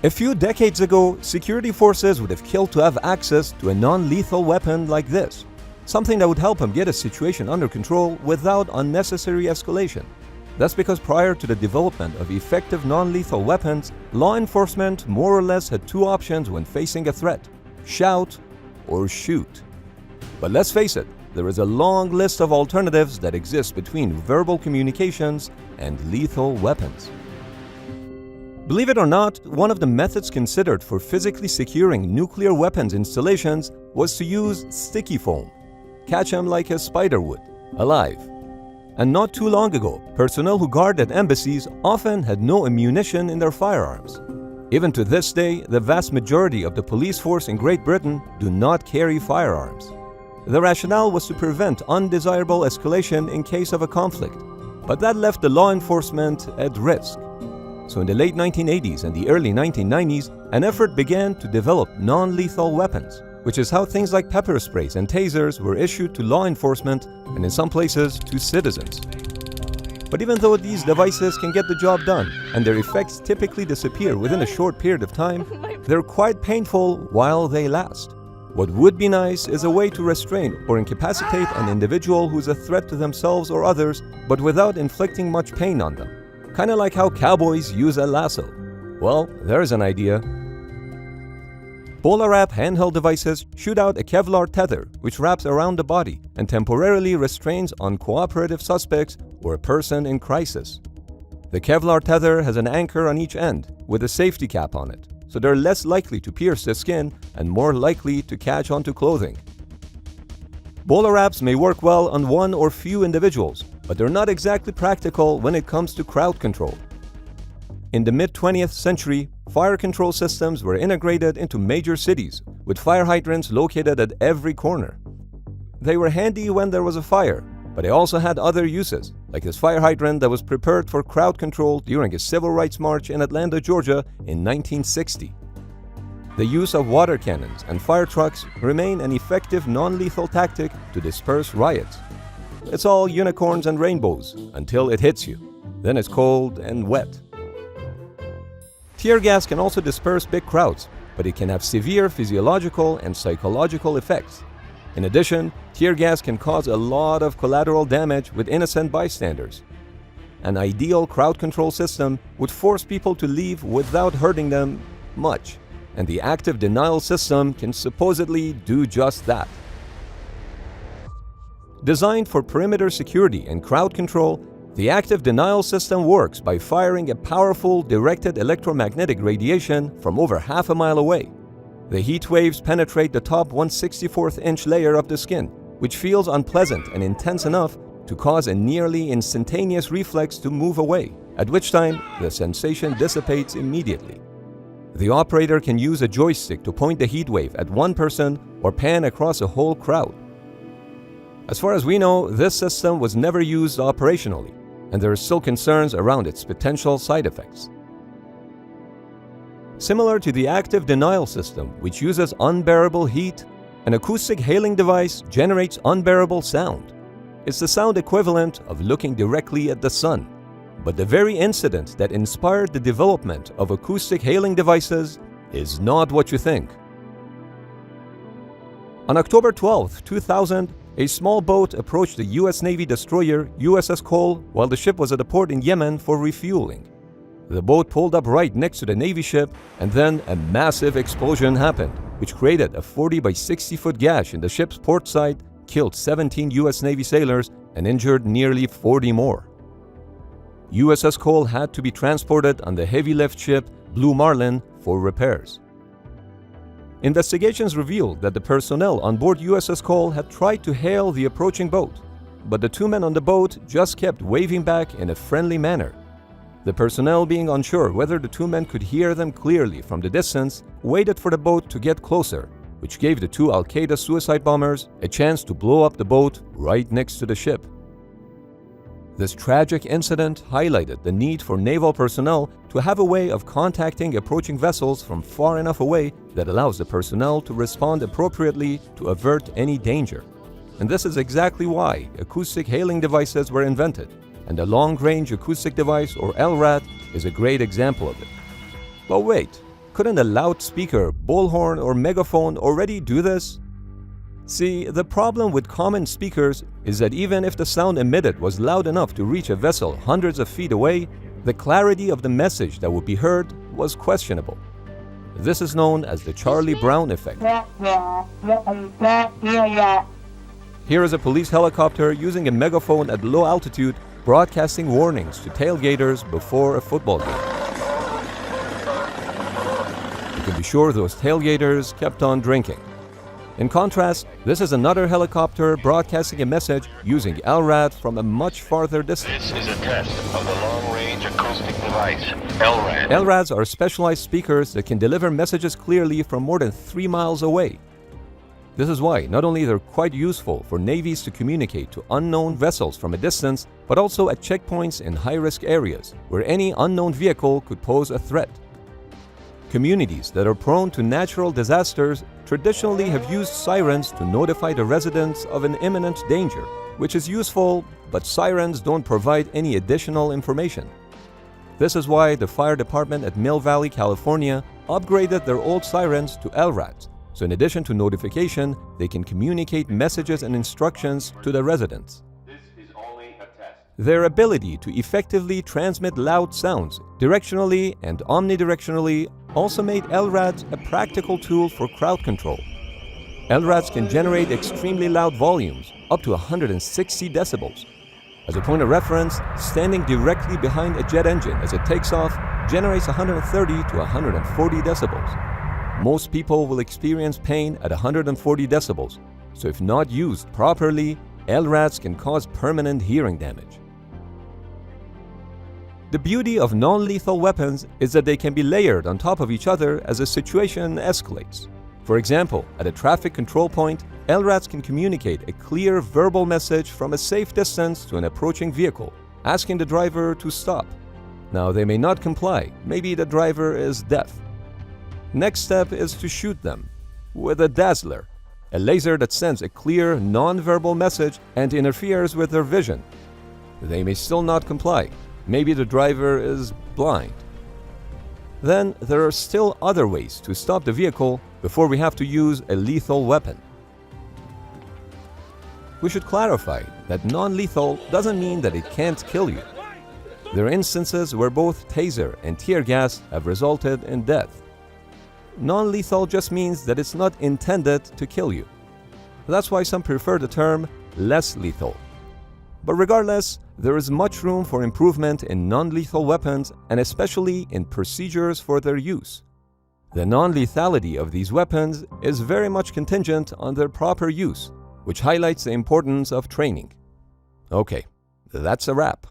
A few decades ago, security forces would have killed to have access to a non-lethal weapon like this, something that would help them get a situation under control without unnecessary escalation. That's because prior to the development of effective non-lethal weapons, law enforcement more or less had two options when facing a threat: shout or shoot. But let's face it, there is a long list of alternatives that exist between verbal communications and lethal weapons. Believe it or not, one of the methods considered for physically securing nuclear weapons installations was to use sticky foam. Catch them like a spider would, alive. And not too long ago, personnel who guarded embassies often had no ammunition in their firearms. Even to this day, the vast majority of the police force in Great Britain do not carry firearms. The rationale was to prevent undesirable escalation in case of a conflict, but that left the law enforcement at risk. So in the late 1980s and the early 1990s, an effort began to develop non-lethal weapons, which is how things like pepper sprays and tasers were issued to law enforcement and in some places to citizens. But even though these devices can get the job done and their effects typically disappear within a short period of time, they're quite painful while they last. What would be nice is a way to restrain or incapacitate an individual who's a threat to themselves or others, but without inflicting much pain on them. Kinda like how cowboys use a lasso. Well, there's an idea. BolaWrap handheld devices shoot out a Kevlar tether which wraps around the body and temporarily restrains uncooperative suspects or a person in crisis. The Kevlar tether has an anchor on each end with a safety cap on it, so they're less likely to pierce the skin and more likely to catch onto clothing. BolaWraps may work well on one or few individuals, but they're not exactly practical when it comes to crowd control. In the mid-20th century, fire control systems were integrated into major cities, with fire hydrants located at every corner. They were handy when there was a fire, but they also had other uses, like this fire hydrant that was prepared for crowd control during a civil rights march in Atlanta, Georgia in 1960. The use of water cannons and fire trucks remain an effective non-lethal tactic to disperse riots. It's all unicorns and rainbows until it hits you. Then it's cold and wet. Tear gas can also disperse big crowds, but it can have severe physiological and psychological effects. In addition, tear gas can cause a lot of collateral damage with innocent bystanders. An ideal crowd control system would force people to leave without hurting them much, and the active denial system can supposedly do just that. Designed for perimeter security and crowd control, the active denial system works by firing a powerful directed electromagnetic radiation from over half a mile away. The heat waves penetrate the top 1/64-inch layer of the skin, which feels unpleasant and intense enough to cause a nearly instantaneous reflex to move away, at which time the sensation dissipates immediately. The operator can use a joystick to point the heat wave at one person or pan across a whole crowd. As far as we know, this system was never used operationally, and there are still concerns around its potential side effects. Similar to the active denial system, which uses unbearable heat, an acoustic hailing device generates unbearable sound. It's the sound equivalent of looking directly at the sun. But the very incident that inspired the development of acoustic hailing devices is not what you think. On October 12, 2000, a small boat approached the U.S. Navy destroyer USS Cole while the ship was at a port in Yemen for refueling. The boat pulled up right next to the Navy ship, and then a massive explosion happened, which created a 40 by 60-foot gash in the ship's port side, killed 17 U.S. Navy sailors, and injured nearly 40 more. USS Cole had to be transported on the heavy-lift ship Blue Marlin for repairs. Investigations revealed that the personnel on board USS Cole had tried to hail the approaching boat, but the two men on the boat just kept waving back in a friendly manner. The personnel, being unsure whether the two men could hear them clearly from the distance, waited for the boat to get closer, which gave the two Al-Qaeda suicide bombers a chance to blow up the boat right next to the ship. This tragic incident highlighted the need for naval personnel to have a way of contacting approaching vessels from far enough away that allows the personnel to respond appropriately to avert any danger. And this is exactly why acoustic hailing devices were invented, and the Long Range Acoustic Device, or LRAD, is a great example of it. But wait, couldn't a loudspeaker, bullhorn, or megaphone already do this? See, the problem with common speakers is that even if the sound emitted was loud enough to reach a vessel hundreds of feet away, the clarity of the message that would be heard was questionable. This is known as the Charlie Brown effect. Here is a police helicopter using a megaphone at low altitude, broadcasting warnings to tailgaters before a football game. You can be sure those tailgaters kept on drinking. In contrast, this is another helicopter broadcasting a message using LRAD from a much farther distance. This is a test of the long-range acoustic device, LRAD. LRADs are specialized speakers that can deliver messages clearly from more than 3 miles away. This is why not only they're quite useful for navies to communicate to unknown vessels from a distance, but also at checkpoints in high-risk areas where any unknown vehicle could pose a threat. Communities that are prone to natural disasters traditionally have used sirens to notify the residents of an imminent danger, which is useful, but sirens don't provide any additional information. This is why the fire department at Mill Valley, California, upgraded their old sirens to LRADs, so in addition to notification, they can communicate messages and instructions to the residents. This is only a test. Their ability to effectively transmit loud sounds directionally and omnidirectionally also made LRADs a practical tool for crowd control. LRADs can generate extremely loud volumes, up to 160 decibels. As a point of reference, standing directly behind a jet engine as it takes off generates 130 to 140 decibels. Most people will experience pain at 140 decibels, so if not used properly, LRADs can cause permanent hearing damage. The beauty of non-lethal weapons is that they can be layered on top of each other as a situation escalates. For example, at a traffic control point, LRADs can communicate a clear verbal message from a safe distance to an approaching vehicle, asking the driver to stop. Now, they may not comply, maybe the driver is deaf. Next step is to shoot them with a dazzler, a laser that sends a clear, non-verbal message and interferes with their vision. They may still not comply. Maybe the driver is blind. Then there are still other ways to stop the vehicle before we have to use a lethal weapon. We should clarify that non-lethal doesn't mean that it can't kill you. There are instances where both taser and tear gas have resulted in death. Non-lethal just means that it's not intended to kill you. That's why some prefer the term less lethal. But regardless, there is much room for improvement in non-lethal weapons and especially in procedures for their use. The non-lethality of these weapons is very much contingent on their proper use, which highlights the importance of training. Okay, that's a wrap.